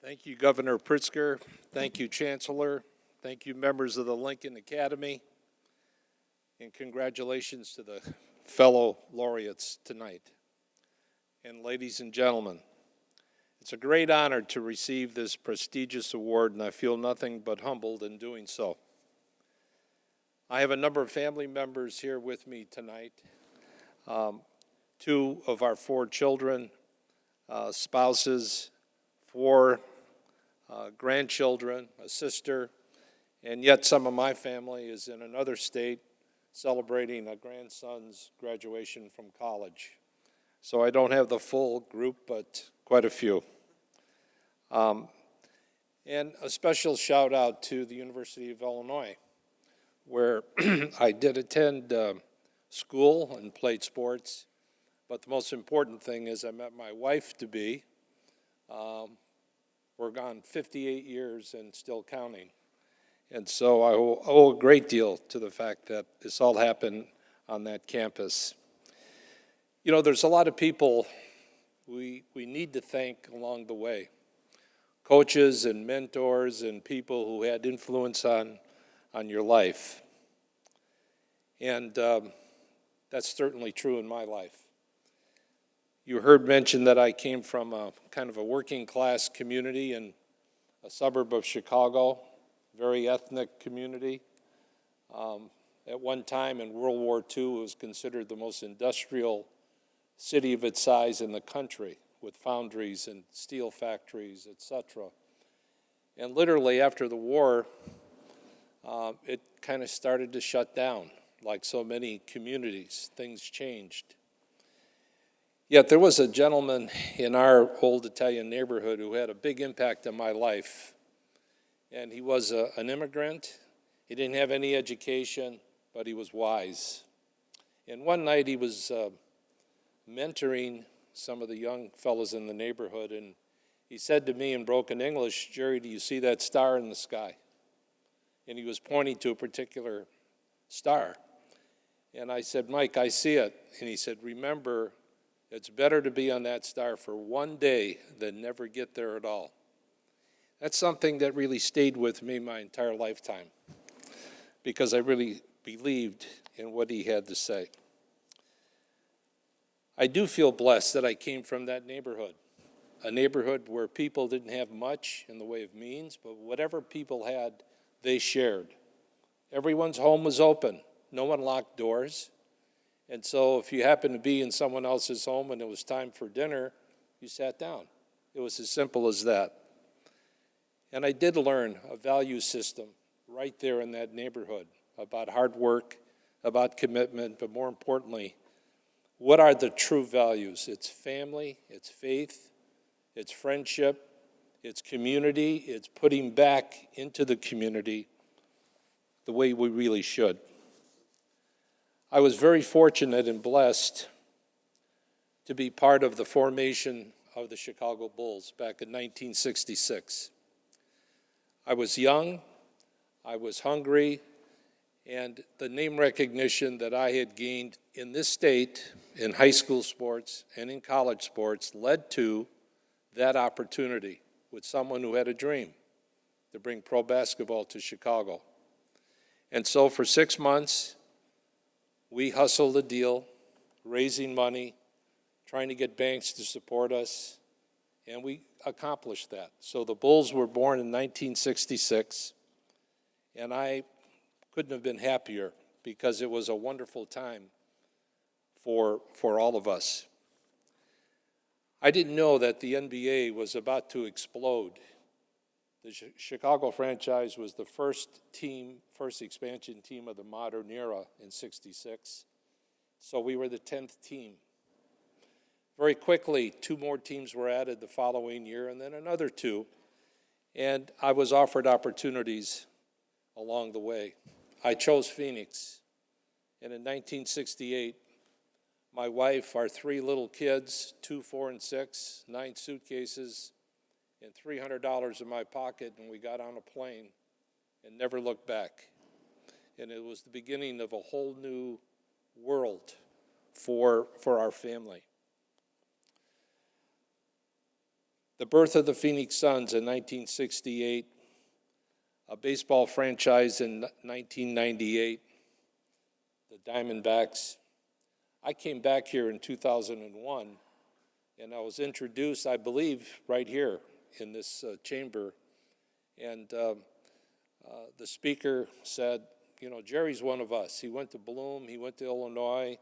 Thank you, Governor Pritzker. Thank you, Chancellor. Thank you, members of the Lincoln Academy. And congratulations to the fellow laureates tonight. And ladies and gentlemen, it's a great honor to receive this prestigious award, and I feel nothing but humbled in doing so. I have a number of family members here with me tonight. Two of our four children, spouses, four grandchildren, a sister, and yet some of my family is in another state celebrating a grandson's graduation from college. So I don't have the full group, but quite a few. And a special shout out to the University of Illinois, where I did attend school and played sports, but the most important thing is I met my wife-to-be. We're gone 58 years and still counting. And so I owe a great deal to the fact that this all happened on that campus. You know, there's a lot of people we need to thank along the way. Coaches and mentors and people who had influence on your life. And that's certainly true in my life. You heard mentioned that I came from a kind of a working class community in a suburb of Chicago, very ethnic community. At one time in World War II, it was considered the most industrial city of its size in the country, with foundries and steel factories, etc. And literally after the war, it kind of started to shut down. Like so many communities, things changed. Yet there was a gentleman in our old Italian neighborhood who had a big impact on my life. And he was an immigrant. He didn't have any education, but he was wise. And one night he was mentoring some of the young fellows in the neighborhood, and he said to me in broken English, "Jerry, do you see that star in the sky?" And he was pointing to a particular star. And I said, "Mike, I see it." And he said, "Remember, it's better to be on that star for one day than never get there at all." That's something that really stayed with me my entire lifetime because I really believed in what he had to say. I do feel blessed that I came from that neighborhood, a neighborhood where people didn't have much in the way of means, but whatever people had, they shared. Everyone's home was open. No one locked doors. And so if you happened to be in someone else's home and it was time for dinner, you sat down. It was as simple as that. And I did learn a value system right there in that neighborhood about hard work, about commitment, but more importantly, what are the true values? It's family, it's faith, it's friendship, it's community, it's putting back into the community the way we really should. I was very fortunate and blessed to be part of the formation of the Chicago Bulls back in 1966. I was young, I was hungry, and the name recognition that I had gained in this state, in high school sports and in college sports, led to that opportunity with someone who had a dream to bring pro basketball to Chicago. And so for 6 months, we hustled a deal, raising money, trying to get banks to support us, and we accomplished that. So the Bulls were born in 1966, and I couldn't have been happier because it was a wonderful time for all of us. I didn't know that the NBA was about to explode. The Chicago franchise was the first expansion team of the modern era in '66. So we were the 10th team. Very quickly, 2 more teams were added the following year, and then another 2. And I was offered opportunities along the way. I chose Phoenix. And in 1968, my wife, our 3 little kids, 2, 4, and 6, 9 suitcases, and $300 in my pocket, and we got on a plane and never looked back. And it was the beginning of a whole new world for our family. the birth of the Phoenix Suns in 1968, a baseball franchise in 1998, the Diamondbacks. I came back here in 2001, and I was introduced, I believe, right here in this chamber. And the speaker said, you know, Jerry's one of us. He went to Bloom, he went to Illinois,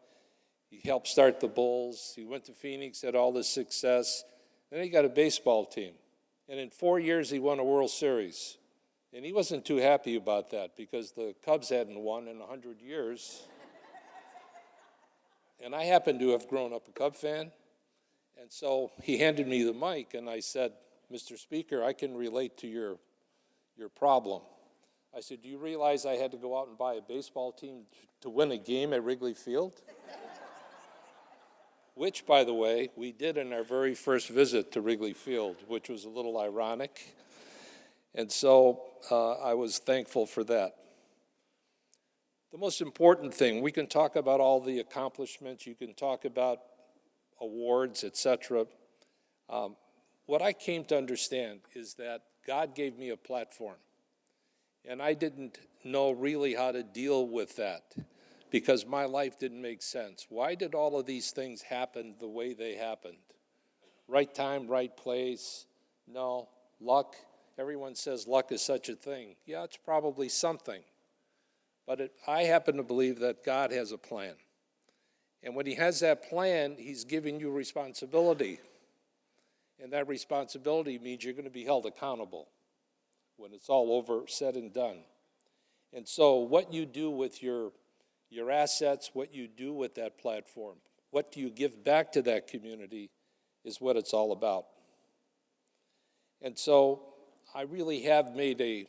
he helped start the Bulls, he went to Phoenix, had all this success, then he got a baseball team. And in 4 years, he won a World Series. And he wasn't too happy about that because the Cubs hadn't won in 100 years. And I happened to have grown up a Cub fan. And so he handed me the mic, and I said, Mr. Speaker, I can relate to your problem. I said, do you realize I had to go out and buy a baseball team to win a game at Wrigley Field? Which, by the way, we did in our very first visit to Wrigley Field, which was a little ironic. And so I was thankful for that. The most important thing, we can talk about all the accomplishments, you can talk about awards, etc. What I came to understand is that God gave me a platform. And I didn't know really how to deal with that because my life didn't make sense. Why did all of these things happen the way they happened? Right time, right place? No. Luck? Everyone says luck is such a thing. Yeah, it's probably something. But I happen to believe that God has a plan. And when he has that plan, he's giving you responsibility. And that responsibility means you're going to be held accountable when it's all over, said and done. And so what you do with your assets, what you do with that platform, what do you give back to that community is what it's all about. And so I really have made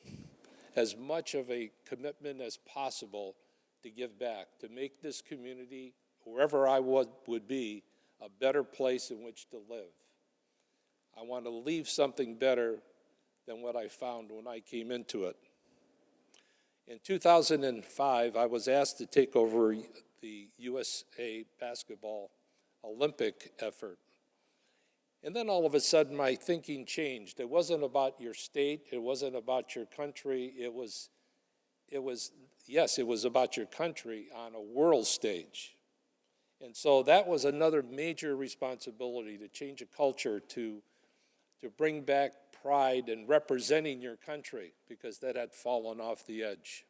as much of a commitment as possible to give back, to make this community, wherever I would be, a better place in which to live. I want to leave something better than what I found when I came into it. In 2005, I was asked to take over the USA basketball Olympic effort. And then all of a sudden, my thinking changed. It wasn't about your state. It wasn't about your country. It was about your country on a world stage. And so that was another major responsibility, to change a culture, to bring back pride in representing your country, because that had fallen off the edge.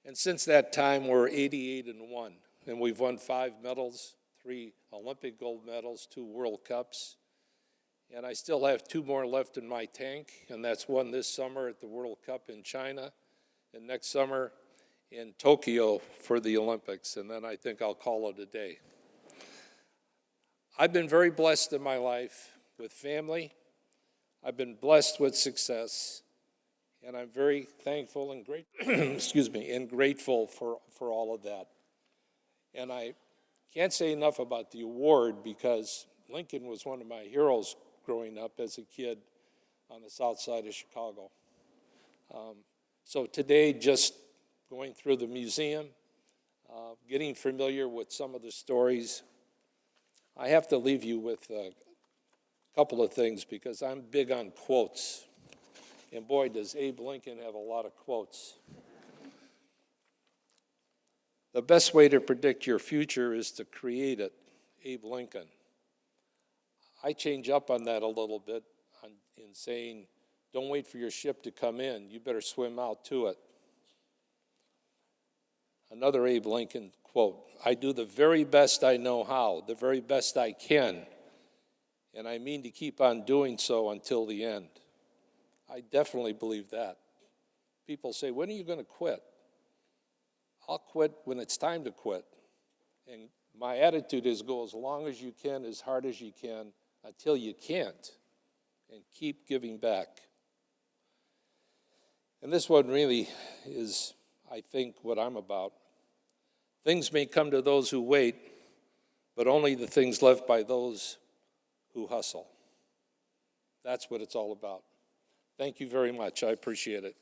And since that time, we're 88-1, and we've won 5 medals, 3 Olympic gold medals, 2 World Cups, and I still have 2 more left in my tank, and that's one this summer at the World Cup in China, and next summer in Tokyo for the Olympics, and then I think I'll call it a day. I've been very blessed in my life with family. I've been blessed with success, and I'm very thankful and grateful for all of that. And I can't say enough about the award, because Lincoln was one of my heroes growing up as a kid on the south side of Chicago. So today, just going through the museum, getting familiar with some of the stories, I have to leave you with a couple of things, because I'm big on quotes. And boy, does Abe Lincoln have a lot of quotes. The best way to predict your future is to create it, Abe Lincoln. I change up on that a little bit in saying, don't wait for your ship to come in, you better swim out to it. Another Abe Lincoln quote, I do the very best I know how, the very best I can, and I mean to keep on doing so until the end. I definitely believe that. People say, when are you going to quit? I'll quit when it's time to quit. And my attitude is, go as long as you can, as hard as you can, until you can't, and keep giving back. And this one really is, I think, what I'm about. Things may come to those who wait, but only the things left by those who hustle. That's what it's all about. Thank you very much. I appreciate it.